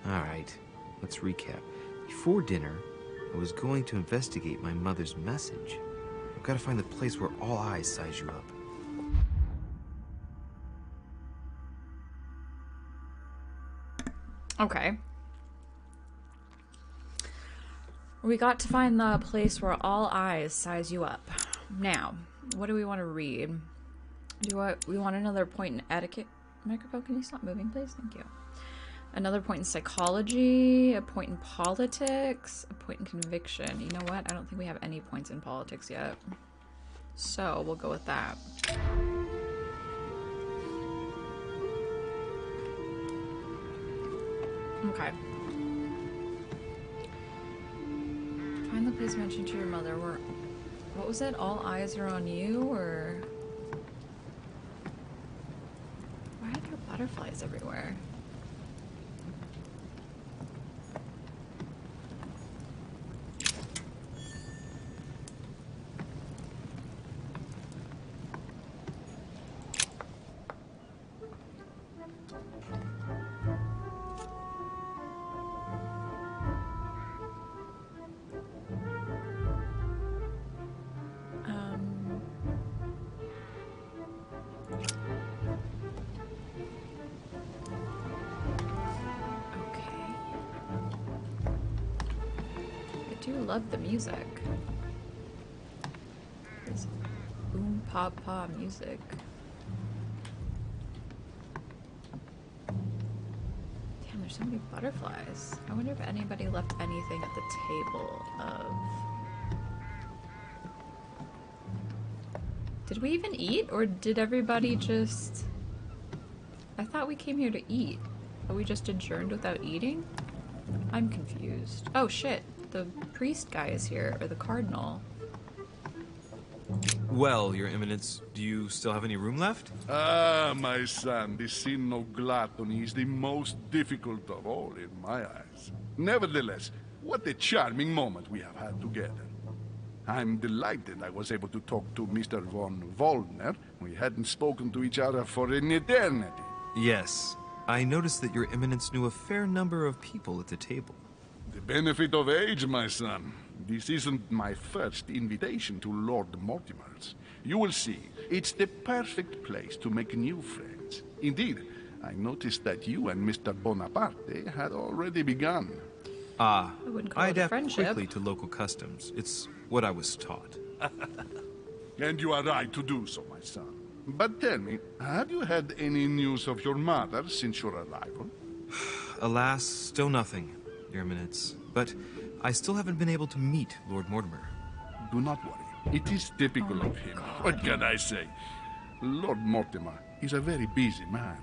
Alright, let's recap. Before dinner, I was going to investigate my mother's message. I've got to find the place where all eyes size you up. Okay. We got to find the place where all eyes size you up. Now, what do we want to read? We want another point in etiquette. Microphone, can you stop moving, please? Thank you. Another point in psychology, a point in politics, a point in conviction. You know what? I don't think we have any points in politics yet. So, we'll go with that. Okay. Find the place mentioned to your mother where... What was it? All eyes are on you, or... Why are there butterflies everywhere? Love the music. It's boom pop pop music. Damn, there's so many butterflies. I wonder if anybody left anything at the table of... Did we even eat, or did everybody just... I thought we came here to eat, but we just adjourned without eating? I'm confused. Oh shit. The priest guy is here, or the cardinal. Well, Your Eminence, do you still have any room left? Ah, my son, the sin of gluttony is the most difficult of all in my eyes. Nevertheless, what a charming moment we have had together. I'm delighted I was able to talk to Mr. von Wollner. We hadn't spoken to each other for an eternity. Yes. I noticed that Your Eminence knew a fair number of people at the table. The benefit of age, my son. This isn't my first invitation to Lord Mortimer's. You will see, it's the perfect place to make new friends. Indeed, I noticed that you and Mr. Bonaparte had already begun. I adapt quickly to local customs. It's what I was taught. And you are right to do so, my son. But tell me, have you had any news of your mother since your arrival? Alas, still nothing, Your Eminence. But I still haven't been able to meet Lord Mortimer. Do not worry. It is typical of him. God. What can I say? Lord Mortimer is a very busy man.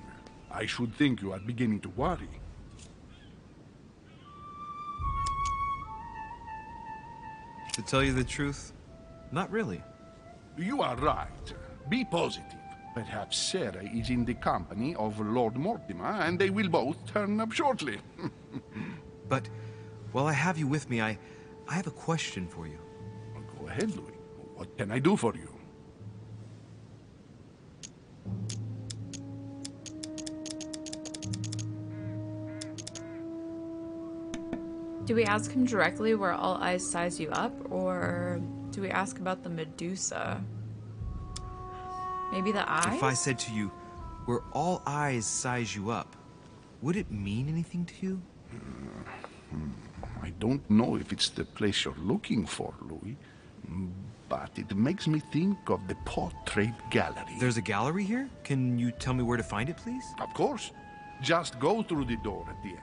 I should think you are beginning to worry. To tell you the truth, not really. You are right. Be positive. Perhaps Sarah is in the company of Lord Mortimer, and they will both turn up shortly. But while I have you with me, I have a question for you. Go ahead, Louis. What can I do for you? Do we ask him directly where all eyes size you up, or do we ask about the Medusa? Maybe the eyes? If I said to you, where all eyes size you up, would it mean anything to you? I don't know if it's the place you're looking for, Louis, but it makes me think of the portrait gallery. There's a gallery here? Can you tell me where to find it, please? Of course. Just go through the door at the end.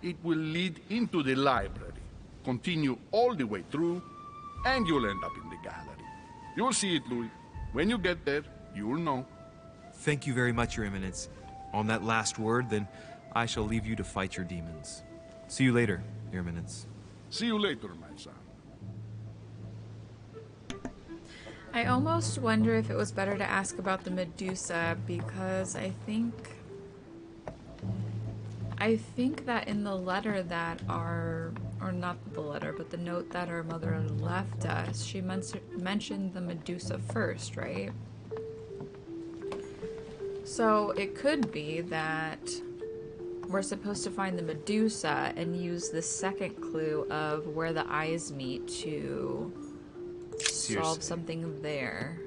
It will lead into the library. Continue all the way through, and you'll end up in the gallery. You'll see it, Louis. When you get there, you'll know. Thank you very much, Your Eminence. On that last word, then, I shall leave you to fight your demons. See you later, Your Eminence. See you later, my son. I almost wonder if it was better to ask about the Medusa, because I think that in the letter that our or not the letter, but the note that her mother left us, she mentioned the Medusa first, right? So it could be that we're supposed to find the Medusa and use the second clue of where the eyes meet to solve something there.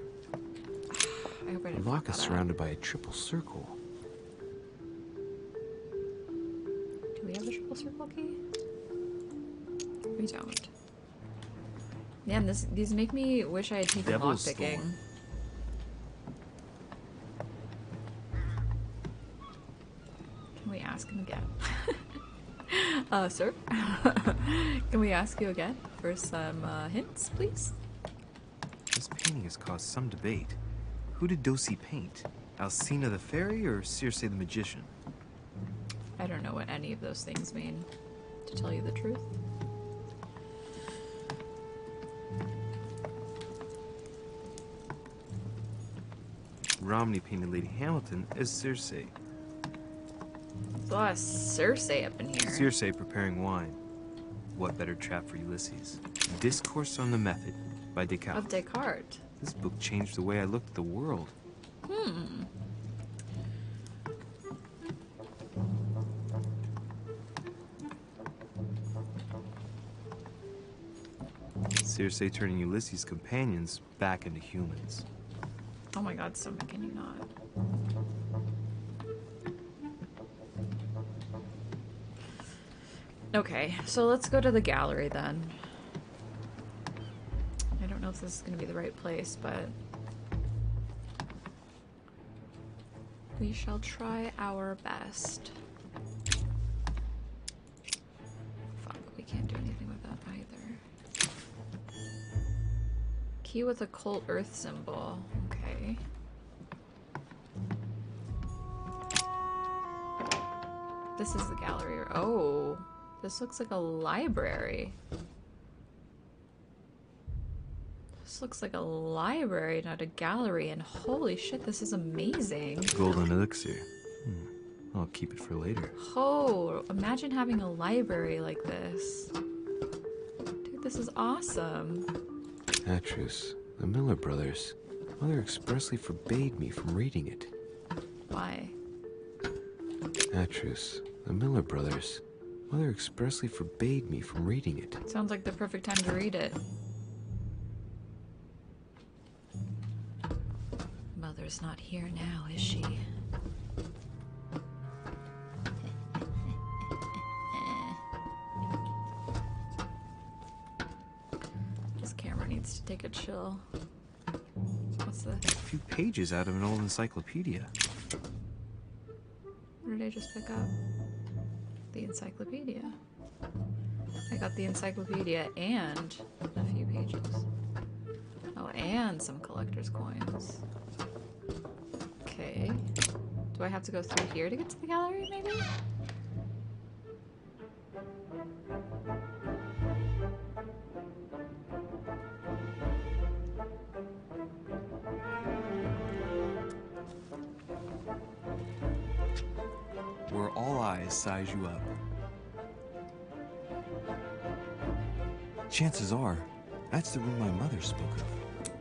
I hope I didn't The lock fuck is that surrounded by a triple circle. Do we have a triple circle key? We don't. Man, these make me wish I had taken Devil's lockpicking. Thorn. Can we ask him again? Sir? Can we ask you again for some hints, please? This painting has caused some debate. Who did Dosi paint? Alcina the fairy or Circe the magician? I don't know what any of those things mean, to tell you the truth. Romney painted Lady Hamilton as Circe. There's a lot of Circe up in here. Circe preparing wine. What better trap for Ulysses? Discourse on the Method by Descartes. Of Descartes. This book changed the way I looked at the world. Circe turning Ulysses' companions back into humans. Oh my god, stomach, can you not? Okay, so let's go to the gallery then. I don't know if this is going to be the right place, but we shall try our best. Fuck, we can't do anything with that either. Key with occult earth symbol. Okay. This is the gallery. Oh, this looks like a library. This looks like a library, not a gallery, and holy shit, this is amazing. Golden elixir. I'll keep it for later. Oh, imagine having a library like this. Dude, this is awesome. Actress, the Miller brothers. Mother expressly forbade me from reading it. Why? Actress, the Miller brothers. Mother expressly forbade me from reading it. Sounds like the perfect time to read it. Mother's not here now, is she? This camera needs to take a chill. What's this? A few pages out of an old encyclopedia. What did I just pick up? The encyclopedia. I got the encyclopedia and a few pages. Oh, and some collector's coins. Okay. Do I have to go through here to get to the gallery, maybe? Where all eyes size you up. Chances are, that's the room my mother spoke of.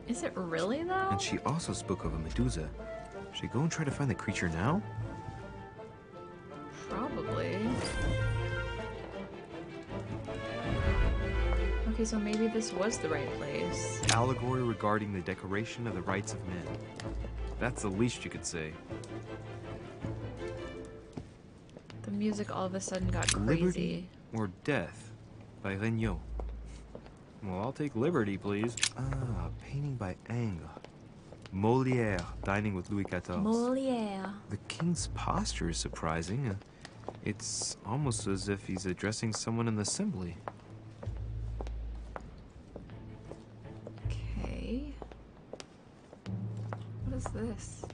Is it really, though? And she also spoke of a Medusa. Should I go and try to find the creature now? Probably. Okay, so maybe this was the right place. Allegory regarding the decoration of the rights of men. That's the least you could say. The music all of a sudden got crazy. Liberty or death by Regnault. Well, I'll take liberty, please. Ah, painting by Ingres. Molière dining with Louis XIV. Molière. The king's posture is surprising. It's almost as if he's addressing someone in the assembly. Okay. What is this?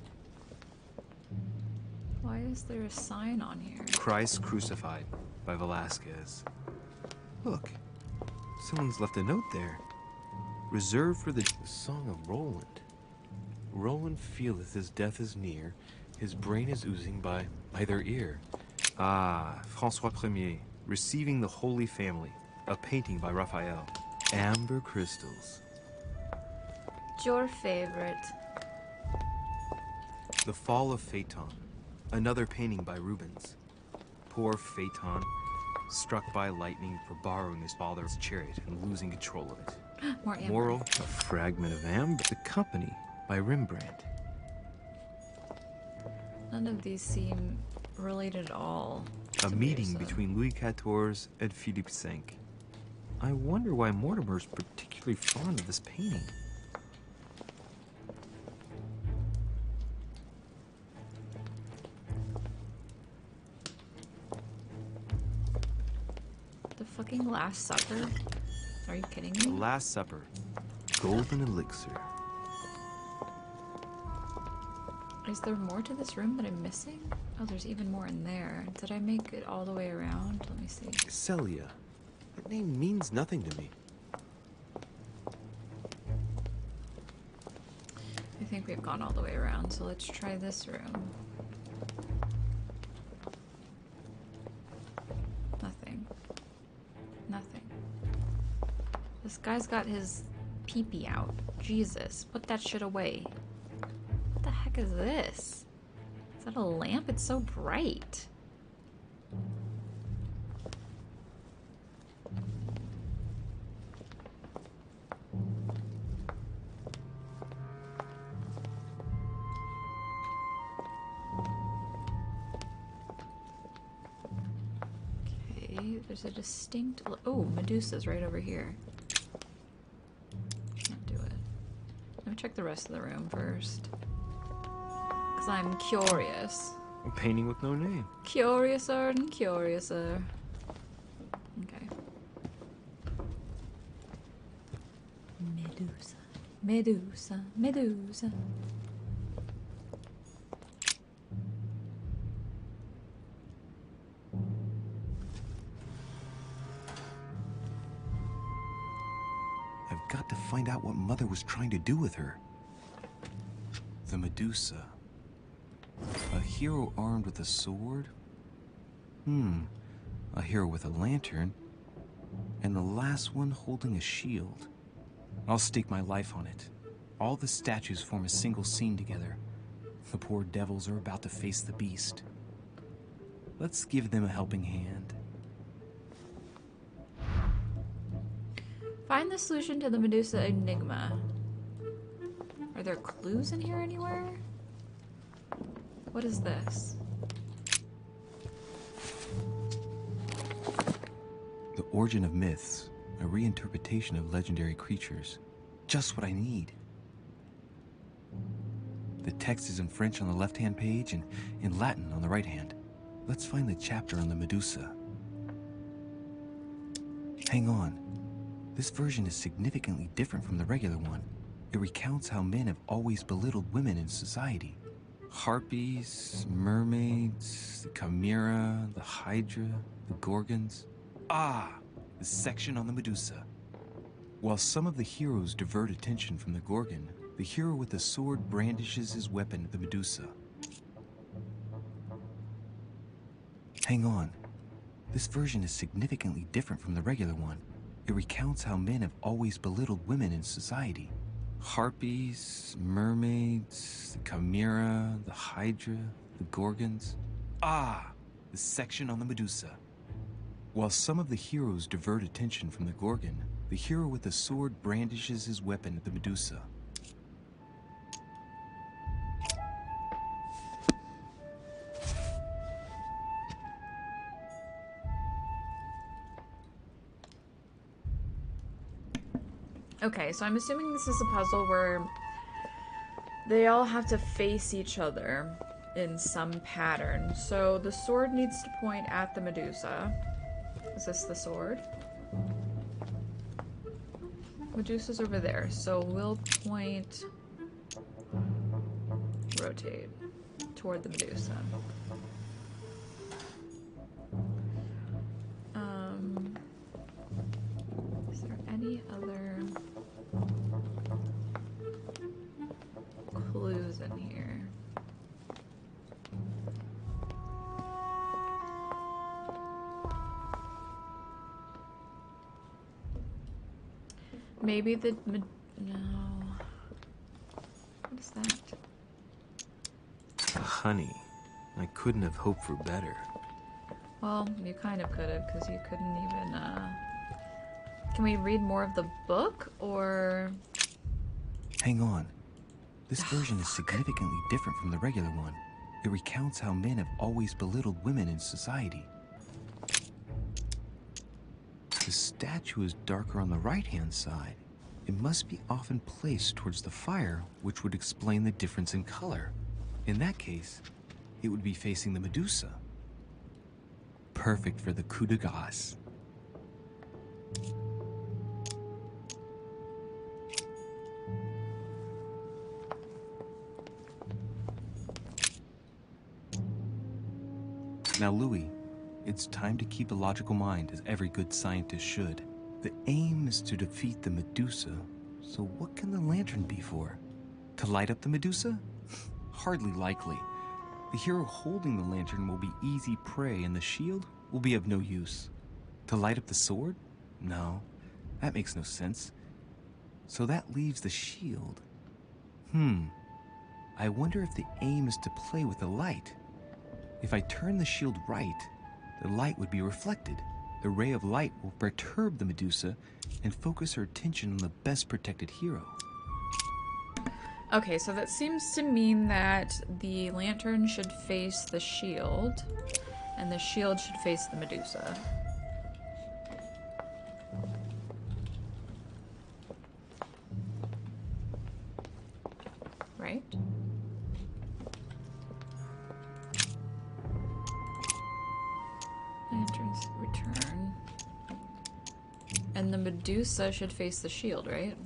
Why is there a sign on here? Christ Crucified by Velasquez. Look, someone's left a note there. Reserved for the Song of Roland. Roland feeleth his death is near, his brain is oozing by either ear. Ah, François Ier, receiving the Holy Family. A painting by Raphael. Amber crystals. It's your favorite. The Fall of Phaeton. Another painting by Rubens. Poor Phaeton, struck by lightning for borrowing his father's chariot and losing control of it. More amber. Moral, a fragment of amber. The Company by Rembrandt. None of these seem related at all. A to meeting Medusa. between Louis XIV and Philippe V. I wonder why Mortimer's particularly fond of this painting. The fucking Last Supper? Are you kidding The me? Last Supper. Golden elixir. Is there more to this room that I'm missing? Oh, there's even more in there. Did I make it all the way around? Let me see. Celia. That name means nothing to me. I think we've gone all the way around, so let's try this room. Nothing. Nothing. This guy's got his pee-pee out. Jesus, put that shit away. What the heck is this? Is that a lamp? It's so bright. Okay, there's a distinct... Oh, Medusa's right over here. Can't do it. Let me check the rest of the room first. Because I'm curious. A painting with no name. Curiouser and curiouser. Okay. Medusa. Medusa. Medusa. I've got to find out what Mother was trying to do with her. The Medusa. A hero armed with a sword? A hero with a lantern. And the last one holding a shield. I'll stake my life on it. All the statues form a single scene together. The poor devils are about to face the beast. Let's give them a helping hand. Find the solution to the Medusa enigma. Are there clues in here anywhere? What is this? The Origin of Myths, a reinterpretation of legendary creatures. Just what I need. The text is in French on the left-hand page and in Latin on the right hand. Let's find the chapter on the Medusa. Hang on. This version is significantly different from the regular one. It recounts how men have always belittled women in society. Harpies, mermaids, the chimera, the hydra, the gorgons. Ah, the section on the Medusa. While some of the heroes divert attention from the Gorgon, the hero with the sword brandishes his weapon at the Medusa. Hang on. This version is significantly different from the regular one. It recounts how men have always belittled women in society. Harpies, mermaids, the chimera, the hydra, the gorgons. Ah, the section on the Medusa. While some of the heroes divert attention from the Gorgon, the hero with the sword brandishes his weapon at the Medusa. Okay, so I'm assuming this is a puzzle where they all have to face each other in some pattern. So the sword needs to point at the Medusa. Is this the sword? Medusa's over there, so we'll point... rotate toward the Medusa. Is there any other clues in here? maybe the... No. What is that? Honey, I couldn't have hoped for better. Well, you kind of could have, because you couldn't even, Can we read more of the book, or... Hang on. This version is significantly different from the regular one. It recounts how men have always belittled women in society. The statue is darker on the right-hand side. It must be often placed towards the fire, which would explain the difference in color. In that case, it would be facing the Medusa. Perfect for the coup de grace. Now, Louis, it's time to keep a logical mind, as every good scientist should. The aim is to defeat the Medusa, so what can the lantern be for? To light up the Medusa? Hardly likely. The hero holding the lantern will be easy prey, and the shield will be of no use. To light up the sword? No, that makes no sense. So that leaves the shield. I wonder if the aim is to play with the light. If I turn the shield right, the light would be reflected. The ray of light will perturb the Medusa and focus her attention on the best protected hero. Okay, so that seems to mean that the lantern should face the shield, and the shield should face the Medusa. Right? Lantern's return. And the Medusa should face the shield, right?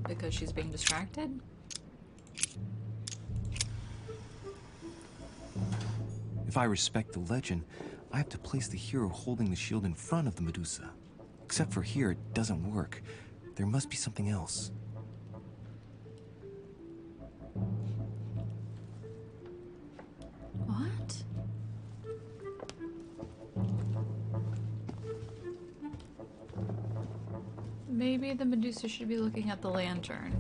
Because she's being distracted? If I respect the legend, I have to place the hero holding the shield in front of the Medusa. Except for here, it doesn't work. There must be something else. What? Maybe the Medusa should be looking at the lantern.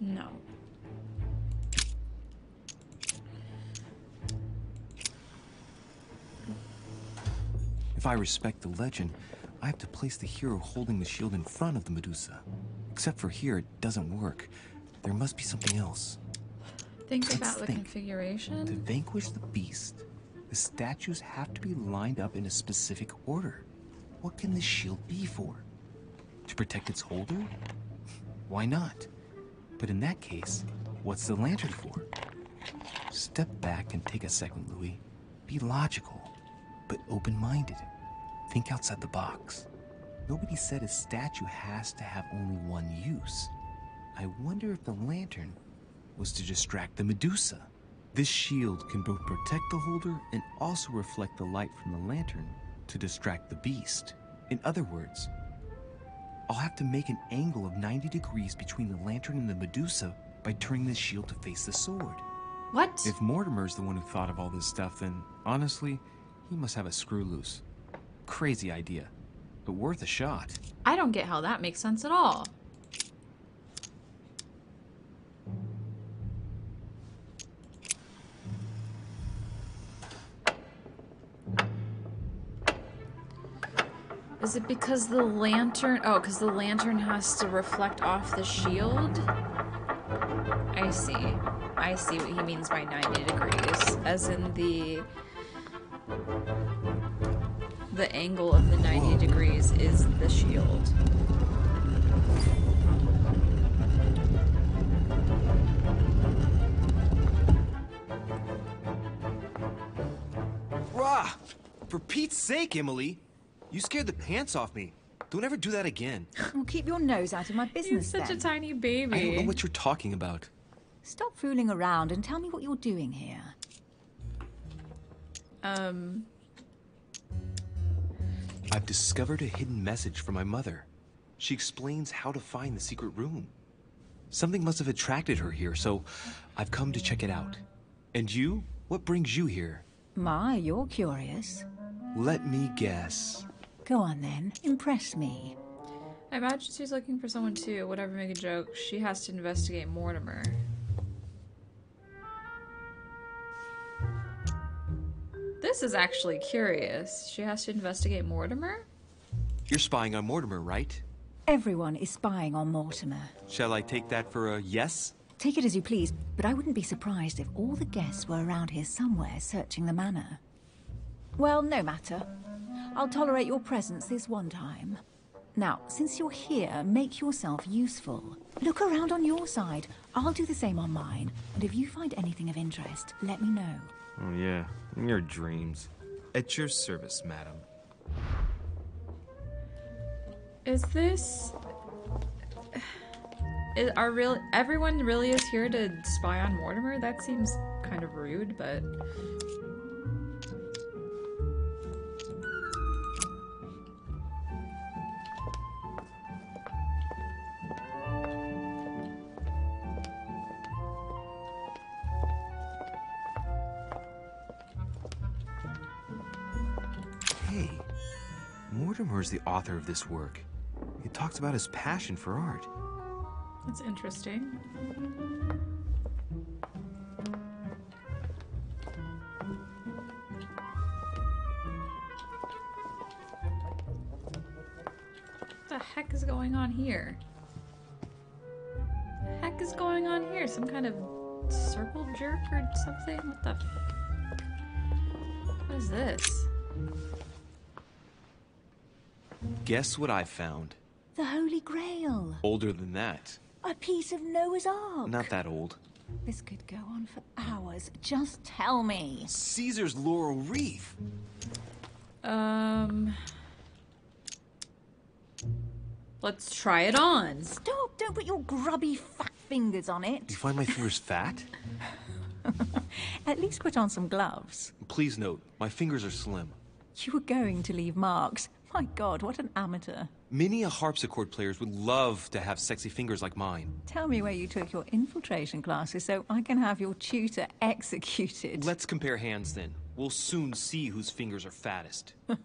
No. If I respect the legend, I have to place the hero holding the shield in front of the Medusa. Except for here, it doesn't work. There must be something else. Think Let's about the think. configuration. To vanquish the beast, the statues have to be lined up in a specific order. What can this shield be for? To protect its holder? Why not? But in that case, what's the lantern for? Step back and take a second, Louis. Be logical, but open-minded. Think outside the box. Nobody said a statue has to have only one use. I wonder if the lantern was to distract the Medusa. This shield can both protect the holder and also reflect the light from the lantern to distract the beast. In other words, I'll have to make an angle of 90 degrees between the lantern and the Medusa by turning the shield to face the sword. What? If Mortimer's the one who thought of all this stuff, then honestly, he must have a screw loose. Crazy idea, but worth a shot. I don't get how that makes sense at all. Is it because the lantern... Oh, because the lantern has to reflect off the shield? I see. I see what he means by 90 degrees. As in the angle of the 90 degrees is the shield. Rah! For Pete's sake, Emily! You scared the pants off me. Don't ever do that again. Well, keep your nose out of my He's business such a then. tiny baby. I don't know what you're talking about. Stop fooling around and tell me what you're doing here. I've discovered a hidden message from my mother. She explains how to find the secret room. Something must have attracted her here, so I've come to check it out. And you? What brings you here? My, you're curious. Let me guess. Go on then, impress me. I imagine she's looking for someone too. Whatever, make a joke. She has to investigate Mortimer. This is actually curious. She has to investigate Mortimer? You're spying on Mortimer, right? Everyone is spying on Mortimer. Shall I take that for a yes? Take it as you please, but I wouldn't be surprised if all the guests were around here somewhere searching the manor. Well, no matter. I'll tolerate your presence this one time. Now, since you're here, make yourself useful. Look around on your side. I'll do the same on mine. And if you find anything of interest, let me know. Oh, yeah. In your dreams. At your service, madam. Is this... everyone really is here to spy on Mortimer? That seems kind of rude, but... Hey, Mortimer is the author of this work. He talks about his passion for art. That's interesting. What the heck is going on here? What the heck is going on here? Some kind of circle jerk or something? What the What is this? Guess what I found? The Holy Grail. Older than that. A piece of Noah's Ark. Not that old. This could go on for hours. Just tell me. Caesar's laurel wreath. Let's try it on. Stop! Don't put your grubby fat fingers on Do you it. find my fingers fat? At least put on some gloves. Please note, my fingers are slim. You were going to leave marks. My God, what an amateur. Many a harpsichord players would love to have sexy fingers like mine. Tell me where you took your infiltration classes so I can have your tutor executed. Let's compare hands then. We'll soon see whose fingers are fattest. No,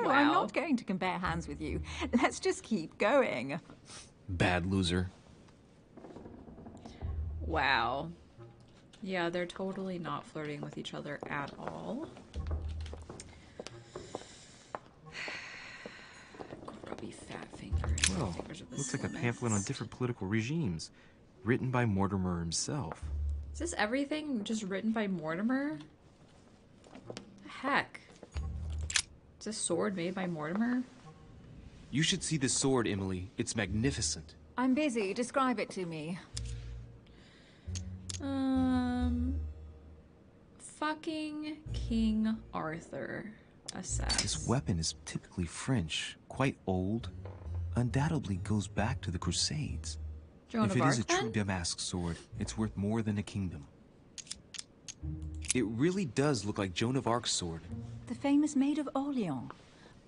Wow. I'm not going to compare hands with you. Let's just keep going. Bad loser. Wow. Yeah, they're totally not flirting with each other at all. Grubby fat fingers. My Well, fingers are the looks like a pamphlet on slimmest. different political regimes. Written by Mortimer himself. Is this everything just written by Mortimer? The heck? Is this sword made by Mortimer? You should see this sword, Emily. It's magnificent. I'm busy. Describe it to me. Fucking King Arthur. Assess. This weapon is typically French, quite old. Undoubtedly goes back to the Crusades. Joan If of it Arc, is a true then? damask sword, it's worth more than a kingdom. It really does look like Joan of Arc's sword. The famous Maid of Orleans.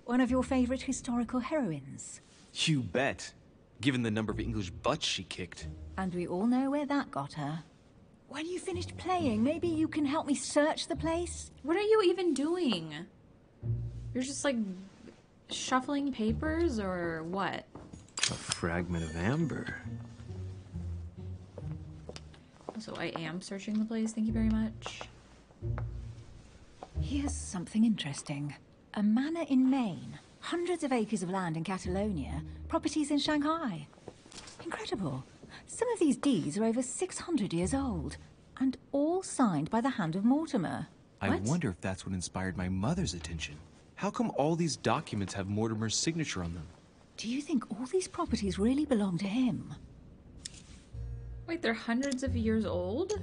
One of your favorite historical heroines. You bet. Given the number of English butts she kicked. And we all know where that got her. When you finished playing, maybe you can help me search the place? What are you even doing? You're just like shuffling papers or what? A fragment of amber. Also, I am searching the place. Thank you very much. Here's something interesting. A manor in Maine. Hundreds of acres of land in Catalonia. Properties in Shanghai. Incredible. Some of these deeds are over 600 years old. And all signed by the hand of Mortimer. I What? wonder if that's what inspired my mother's attention. How come all these documents have Mortimer's signature on them? Do you think all these properties really belong to him? Wait, they're hundreds of years old?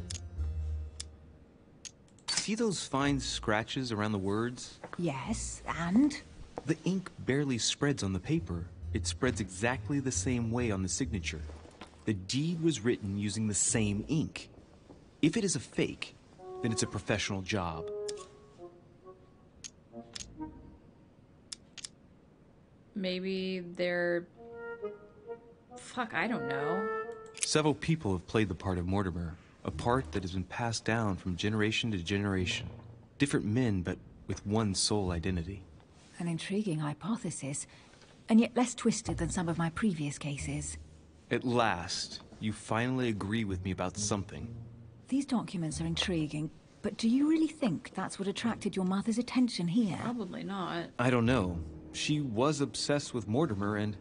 See those fine scratches around the words? Yes, and? The ink barely spreads on the paper. It spreads exactly the same way on the signature. The deed was written using the same ink. If it is a fake, then it's a professional job. Maybe they're... Fuck, I don't know. Several people have played the part of Mortimer, a part that has been passed down from generation to generation. Different men, but with one sole identity. An intriguing hypothesis, and yet less twisted than some of my previous cases. At last, you finally agree with me about something. These documents are intriguing, but do you really think that's what attracted your mother's attention here? Probably not. I don't know. She was obsessed with Mortimer, and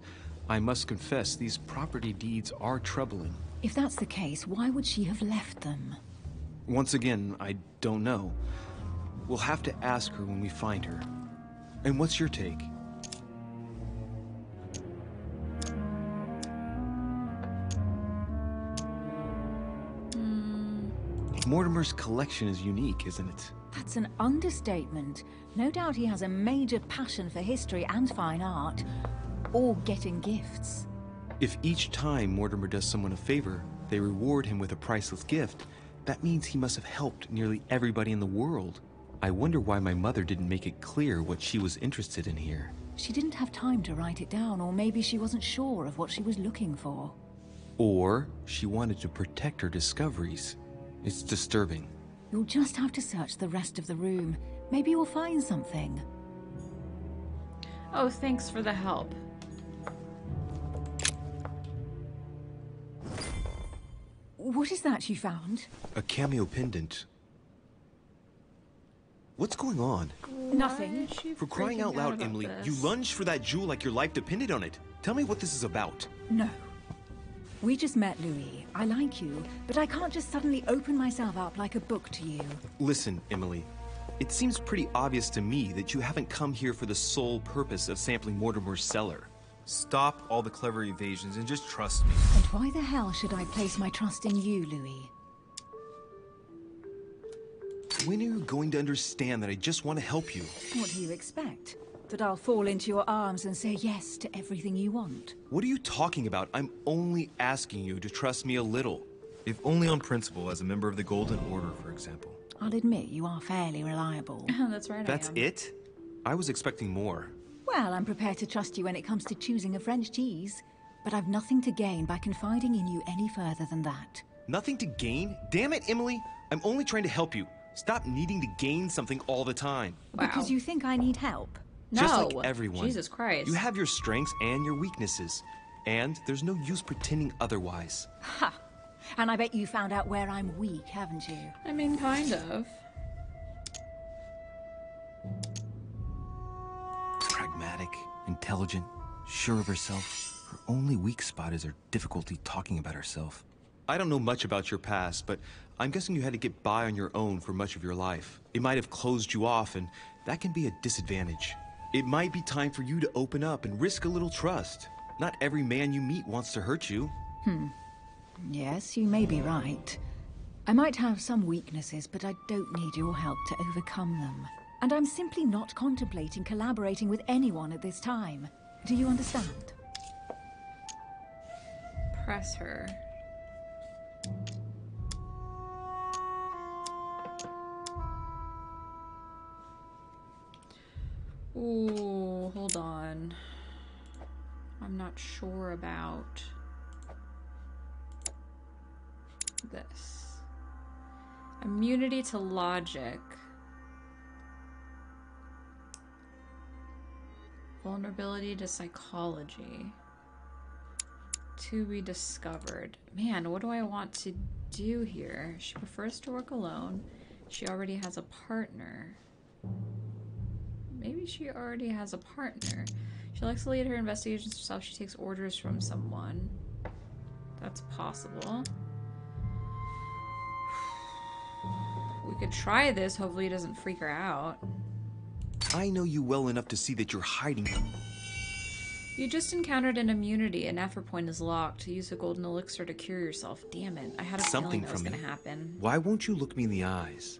I must confess, these property deeds are troubling. If that's the case, why would she have left them? Once again, I don't know. We'll have to ask her when we find her. And what's your take? Mortimer's collection is unique, isn't it? That's an understatement. No doubt he has a major passion for history and fine art. Or getting gifts. If each time Mortimer does someone a favor, they reward him with a priceless gift, that means he must have helped nearly everybody in the world. I wonder why my mother didn't make it clear what she was interested in here. She didn't have time to write it down, or maybe she wasn't sure of what she was looking for. Or she wanted to protect her discoveries. It's disturbing. You'll just have to search the rest of the room. Maybe you'll find something. Oh, thanks for the help. What is that you found? A cameo pendant. What's going on? Nothing. For crying out loud, Emily, you lunged for that jewel like your life depended on it. Tell me what this is about. No. We just met, Louis. I like you, but I can't just suddenly open myself up like a book to you. Listen, Emily. It seems pretty obvious to me that you haven't come here for the sole purpose of sampling Mortimer's cellar. Stop all the clever evasions and just trust me. And why the hell should I place my trust in you, Louis? When are you going to understand that I just want to help you? What do you expect? That I'll fall into your arms and say yes to everything you want? What are you talking about? I'm only asking you to trust me a little. If only on principle, as a member of the Golden Order, for example. I'll admit you are fairly reliable. That's right, That's I am. it? I was expecting more. Well, I'm prepared to trust you when it comes to choosing a French cheese. But I've nothing to gain by confiding in you any further than that. Nothing to gain? Damn it, Emily! I'm only trying to help you. Stop needing to gain something all the time. Wow. Because you think I need help? No. Just like everyone. Jesus Christ. You have your strengths and your weaknesses. And there's no use pretending otherwise. Ha! And I bet you found out where I'm weak, haven't you? I mean, kind of. Pragmatic, intelligent, sure of herself. Her only weak spot is her difficulty talking about herself. I don't know much about your past, but I'm guessing you had to get by on your own for much of your life. It might have closed you off, and that can be a disadvantage. It might be time for you to open up and risk a little trust. Not every man you meet wants to hurt you. Yes, you may be right. I might have some weaknesses, but I don't need your help to overcome them. And I'm simply not contemplating collaborating with anyone at this time. Do you understand? Press her. Ooh, hold on. I'm not sure about this. Immunity to logic. Vulnerability to psychology. To be discovered. Man, what do I want to do here? She prefers to work alone. She already has a partner. Maybe she already has a partner. She likes to lead her investigations herself. She takes orders from someone. That's possible. We could try this. Hopefully it doesn't freak her out. I know you well enough to see that you're hiding them. You just encountered an immunity. An effort point is locked. To use a golden elixir to cure yourself. Damn it. I had a feeling that was going to happen. Why won't you look me in the eyes?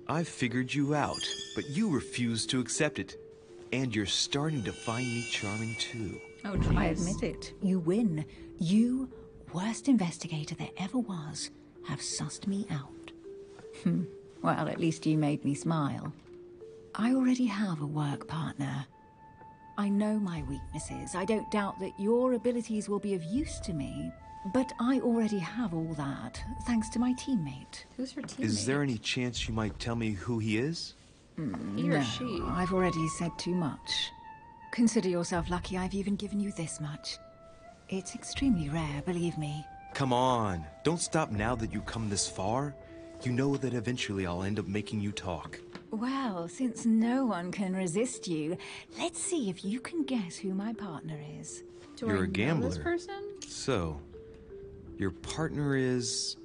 I've figured you out, but you refuse to accept it. And you're starting to find me charming too. Oh, jeez. I admit it. You win. You, worst investigator there ever was, have sussed me out. Well, at least you made me smile. I already have a work partner. I know my weaknesses. I don't doubt that your abilities will be of use to me, But I already have all that, thanks to my teammate. Who's her teammate? Is there any chance you might tell me who he is? He or she? I've already said too much. Consider yourself lucky I've even given you this much. It's extremely rare, believe me. Come on, don't stop now that you've come this far. You know that eventually I'll end up making you talk. Well, since no one can resist you, let's see if you can guess who my partner is. Do You're I a gambler. know this person? So, your partner is...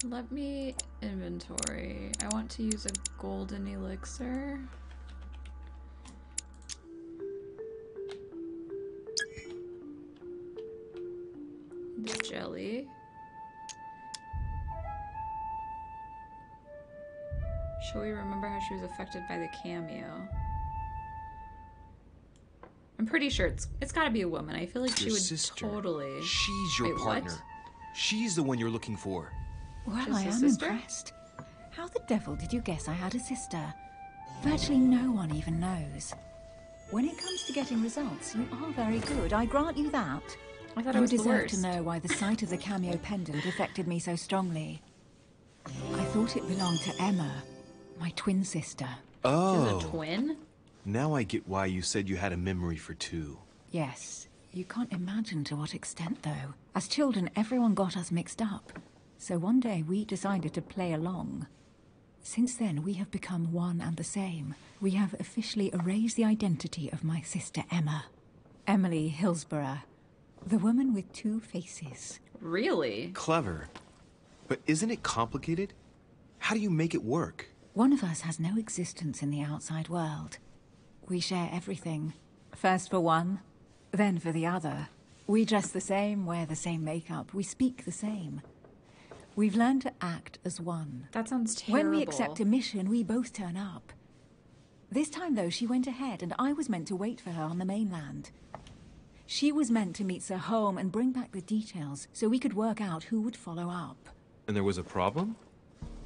Let me inventory. I want to use a golden elixir. The jelly. Shall we remember how she was affected by the cameo? I'm pretty sure it's gotta be a woman. I feel like she your would sister. totally... She's your Wait, partner. what? She's the one you're looking for. Well, Just I a am sister? impressed. How the devil did you guess I had a sister? Virtually no one even knows. When it comes to getting results, you are very good, I grant you that. I thought I You was the deserve worst. to know why the sight of the cameo pendant affected me so strongly. I thought it belonged to Emma, my twin sister. Oh, She's a twin? now I get why you said you had a memory for two. Yes, you can't imagine to what extent, though. As children, everyone got us mixed up. So one day we decided to play along. Since then, we have become one and the same. We have officially erased the identity of my sister Emma. Emily Hillsborough. The woman with two faces. Really? Clever. But isn't it complicated? How do you make it work? One of us has no existence in the outside world. We share everything. First for one, then for the other. We dress the same, wear the same makeup, we speak the same. We've learned to act as one. That sounds terrible. When we accept a mission, we both turn up. This time, though, she went ahead, and I was meant to wait for her on the mainland. She was meant to meet Sir Home and bring back the details, so we could work out who would follow up. And there was a problem?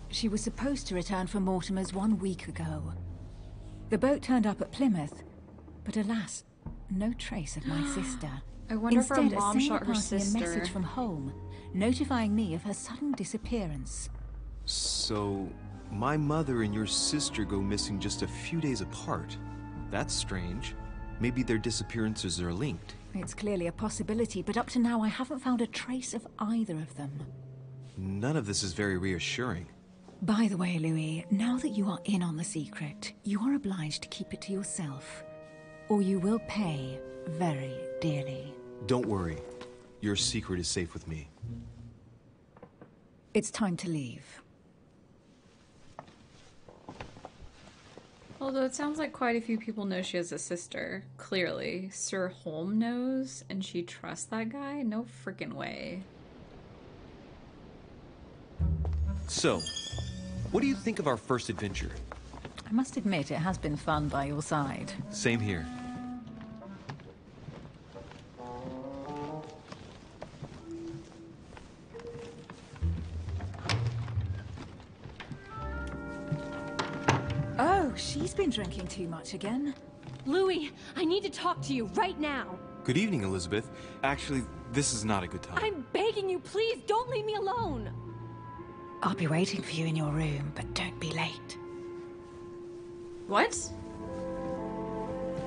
She was supposed to return from Mortimer's 1 week ago. The boat turned up at Plymouth, but alas, no trace of my sister. I wonder if her Instead, mom a sailor shot her passed me sister. a message from home, notifying me of her sudden disappearance. So, my mother and your sister go missing just a few days apart. That's strange. Maybe their disappearances are linked. It's clearly a possibility, but up to now I haven't found a trace of either of them. None of this is very reassuring. By the way, Louis, now that you are in on the secret, you are obliged to keep it to yourself, or you will pay very dearly. Don't worry. Your secret is safe with me. It's time to leave. Although it sounds like quite a few people know she has a sister. Clearly. Sir Holm knows, and she trusts that guy? No freaking way. So, what do you think of our first adventure? I must admit, it has been fun by your side. Same here. Oh, she's been drinking too much again. Louis, I need to talk to you right now. Good evening, Elizabeth. Actually, this is not a good time. I'm begging you, please don't leave me alone. I'll be waiting for you in your room, but don't be late. What?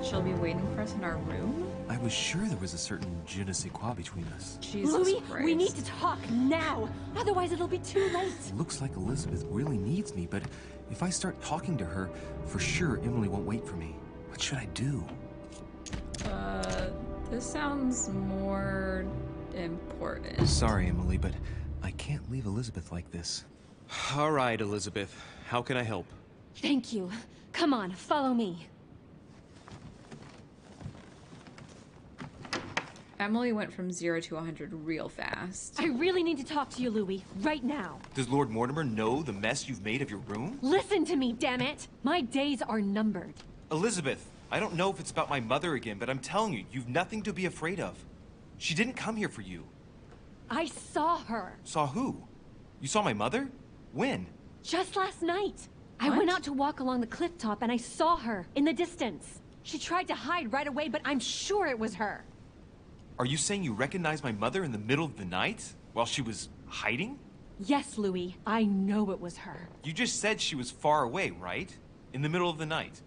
She'll be waiting for us in our room? I was sure there was a certain je ne sais quoi between us. Jesus Louis, Christ. we need to talk now. Otherwise it'll be too late. Looks like Elizabeth really needs me, but if I start talking to her, for sure Emily won't wait for me. What should I do? This sounds more important. Sorry, Emily, but I can't leave Elizabeth like this. All right, Elizabeth. How can I help? Thank you. Come on, follow me. Emily went from 0 to 100 real fast. I really need to talk to you, Louis, right now. Does Lord Mortimer know the mess you've made of your room? Listen to me, damn it! My days are numbered. Elizabeth, I don't know if it's about my mother again, but I'm telling you, you've nothing to be afraid of. She didn't come here for you. I saw her. Saw who? You saw my mother? When? Just last night. I What? went out to walk along the cliff top and I saw her in the distance. She tried to hide right away, but I'm sure it was her. Are you saying you recognized my mother in the middle of the night? While she was hiding? Yes, Louis. I know it was her. You just said she was far away, right? In the middle of the night.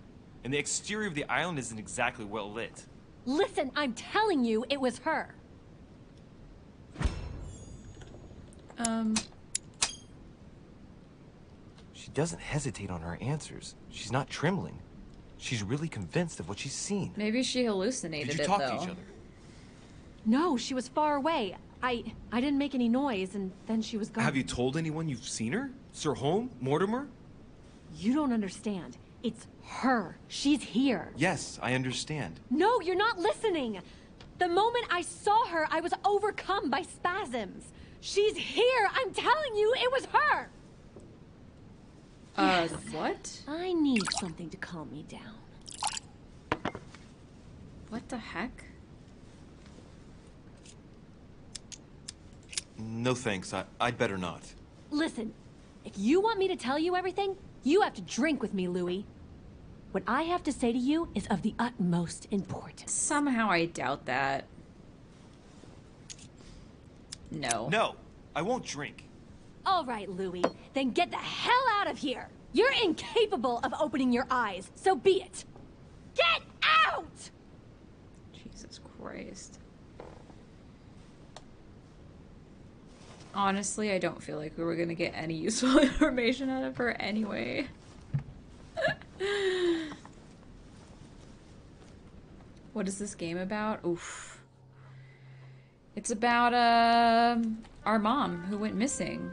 And the exterior of the island isn't exactly well lit. Listen, I'm telling you, it was her. She doesn't hesitate on her answers. She's not trembling. She's really convinced of what she's seen. Maybe she hallucinated Did you it, talk though. to each other? No, she was far away. I didn't make any noise, and then she was gone. Have you told anyone you've seen her? Sir Holm? Mortimer? You don't understand. It's her. She's here. Yes, I understand. No, you're not listening. The moment I saw her, I was overcome by spasms. She's here. I'm telling you, it was her. Yes. What? I need something to calm me down. What the heck? No thanks, I'd better not. Listen, if you want me to tell you everything, you have to drink with me, Louis. What I have to say to you is of the utmost importance. Somehow I doubt that. No. No, I won't drink. All right, Louis, then get the hell out of here. You're incapable of opening your eyes, so be it. Get out! Jesus Christ. Honestly, I don't feel like we were gonna get any useful information out of her anyway. What is this game about? Oof. It's about, our mom who went missing.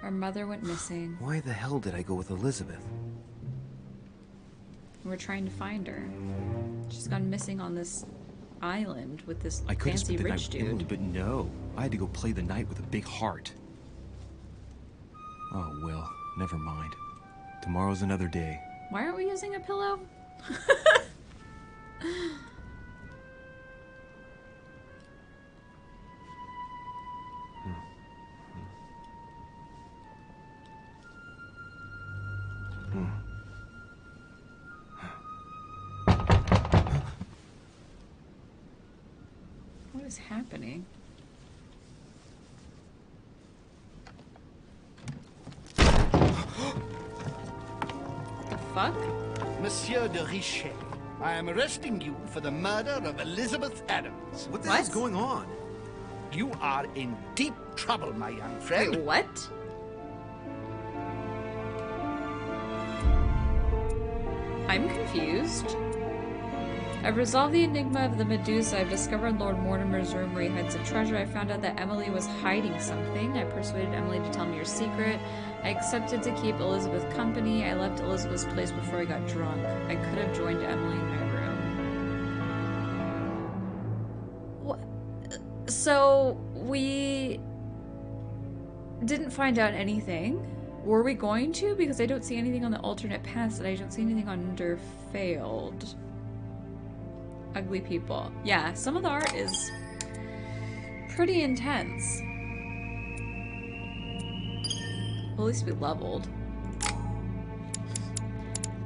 Our mother went missing. Why the hell did I go with Elizabeth? We're trying to find her. She's gone missing on this island with this I could have fancy spent the rich night with Emily, dude. but no. I had to go play the night with a big heart. Oh, well, never mind. Tomorrow's another day. Why aren't we using a pillow? What is happening? The fuck? Monsieur de Richet, I am arresting you for the murder of Elizabeth Adams. What the What? hell's going on? You are in deep trouble, my young friend. Wait, what? I'm confused. I've resolved the enigma of the Medusa. I've discovered Lord Mortimer's room where he hides the treasure. I found out that Emily was hiding something. I persuaded Emily to tell me your secret. I accepted to keep Elizabeth company. I left Elizabeth's place before I got drunk. I could have joined Emily in my room. What? So, we didn't find out anything. Were we going to? Because I don't see anything on the alternate paths, and I don't see anything under failed. Ugly people. Yeah, some of the art is pretty intense. Will at least be leveled.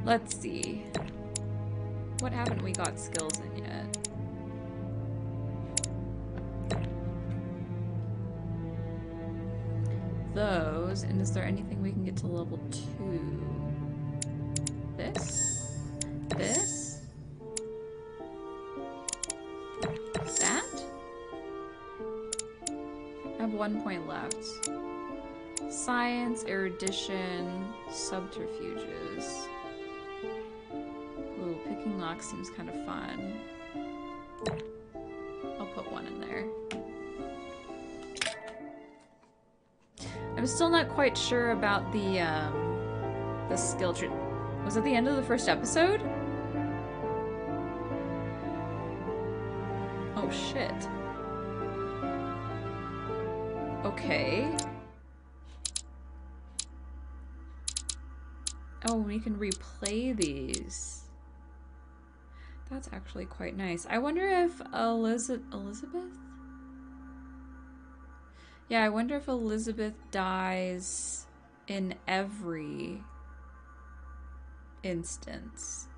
Let's see. What haven't we got skills in yet? Those, and is there anything we can get to level 2? This? This? That? I have 1 point left. Science, erudition, subterfuges. Ooh, picking locks seems kind of fun. I'll put 1 in there. I'm still not quite sure about the skill tree. Was it the end of the first episode? Oh shit. Okay. Oh, we can replay these. That's actually quite nice. I wonder if Elizabeth? Yeah, I wonder if Elizabeth dies in every instance.